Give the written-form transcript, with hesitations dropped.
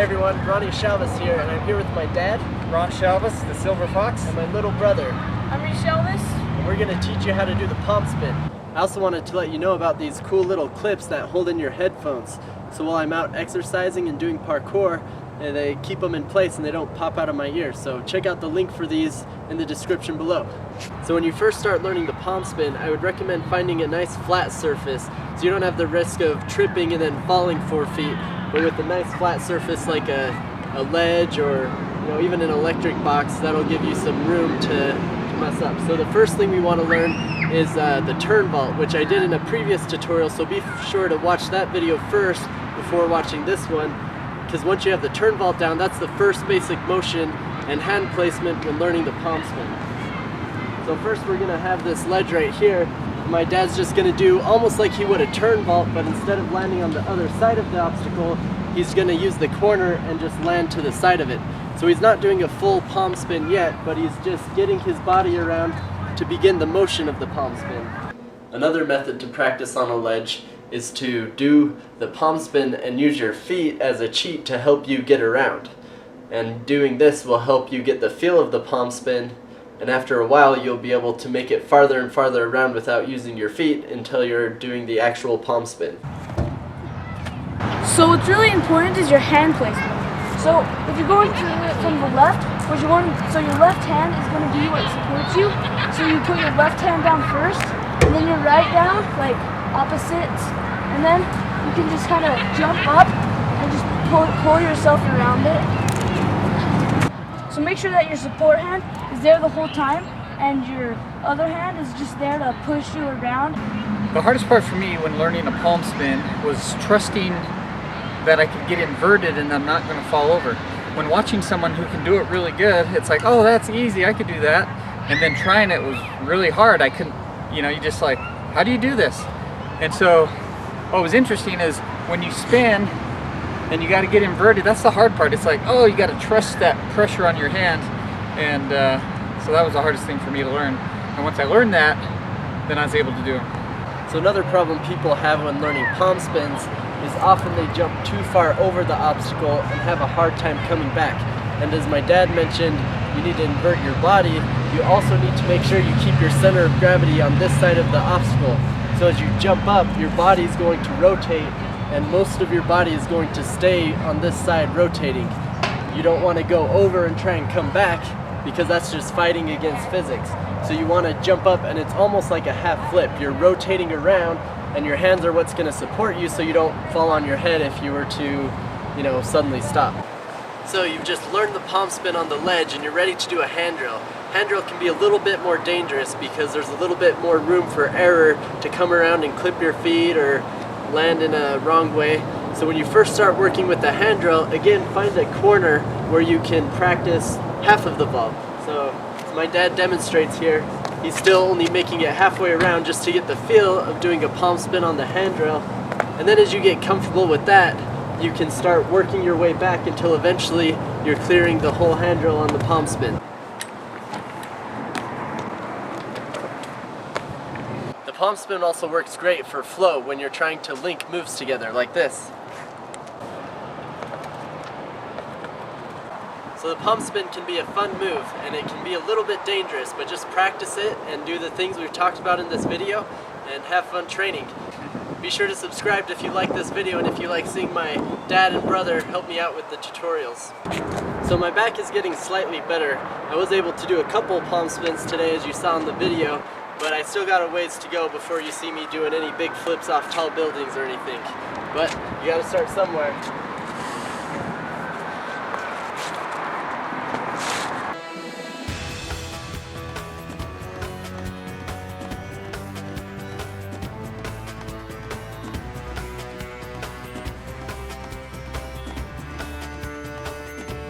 Hey everyone, Ronnie Shalvis here, and I'm here with my dad, Ron Shalvis, the Silver Fox, and my little brother. I'm Shalvis. And we're going to teach you how to do the palm spin. I also wanted to let you know about these cool little clips that hold in your headphones. So while I'm out exercising and doing parkour, they keep them in place and they don't pop out of my ear. So check out the link for these in the description below. So when you first start learning the palm spin, I would recommend finding a nice flat surface so you don't have the risk of tripping and then falling 4 feet. But with a nice flat surface like a ledge or even an electric box, that'll give you some room to mess up. So the first thing we want to learn is the turn vault, which I did in a previous tutorial, so be sure to watch that video first before watching this one, because once you have the turn vault down, that's the first basic motion and hand placement when learning the palm spin. So first we're going to have this ledge right here. My dad's just going to do almost like he would a turn vault, but instead of landing on the other side of the obstacle, he's going to use the corner and just land to the side of it. So he's not doing a full palm spin yet, but he's just getting his body around to begin the motion of the palm spin. Another method to practice on a ledge is to do the palm spin and use your feet as a cheat to help you get around. And doing this will help you get the feel of the palm spin, and after a while you'll be able to make it farther and farther around without using your feet until you're doing the actual palm spin. So what's really important is your hand placement. So if you're going to it from the left, so your left hand is going to be what supports you. So you put your left hand down first, and then your right down, like opposites, and then you can just kind of jump up and just pull yourself around it. So make sure that your support hand is there the whole time, and your other hand is just there to push you around. The hardest part for me when learning a palm spin was trusting that I could get inverted and I'm not going to fall over. When watching someone who can do it really good, it's like, oh, that's easy, I could do that. And then trying it was really hard. I couldn't, you just like, how do you do this? And so what was interesting is when you spin and you got to get inverted, that's the hard part. It's like, oh, you got to trust that pressure on your hand. And so that was the hardest thing for me to learn. And once I learned that, then I was able to do them. So another problem people have when learning palm spins is often they jump too far over the obstacle and have a hard time coming back. And as my dad mentioned, you need to invert your body. You also need to make sure you keep your center of gravity on this side of the obstacle. So as you jump up, your body is going to rotate, and most of your body is going to stay on this side rotating. You don't want to go over and try and come back, because that's just fighting against physics. So you want to jump up, and it's almost like a half flip. You're rotating around, and your hands are what's going to support you so you don't fall on your head if you were to, suddenly stop. So you've just learned the palm spin on the ledge and you're ready to do a hand drill. Hand drill can be a little bit more dangerous because there's a little bit more room for error to come around and clip your feet or land in a wrong way. So when you first start working with the hand drill, again, find a corner where you can practice half of the vault. So as my dad demonstrates here, he's still only making it halfway around just to get the feel of doing a palm spin on the hand drill. And then as you get comfortable with that, you can start working your way back until eventually you're clearing the whole hand drill on the palm spin. The palm spin also works great for flow when you're trying to link moves together like this. So the palm spin can be a fun move, and it can be a little bit dangerous, but just practice it and do the things we've talked about in this video and have fun training. Be sure to subscribe if you like this video and if you like seeing my dad and brother help me out with the tutorials. So my back is getting slightly better. I was able to do a couple palm spins today as you saw in the video, but I still got a ways to go before you see me doing any big flips off tall buildings or anything. But you gotta start somewhere.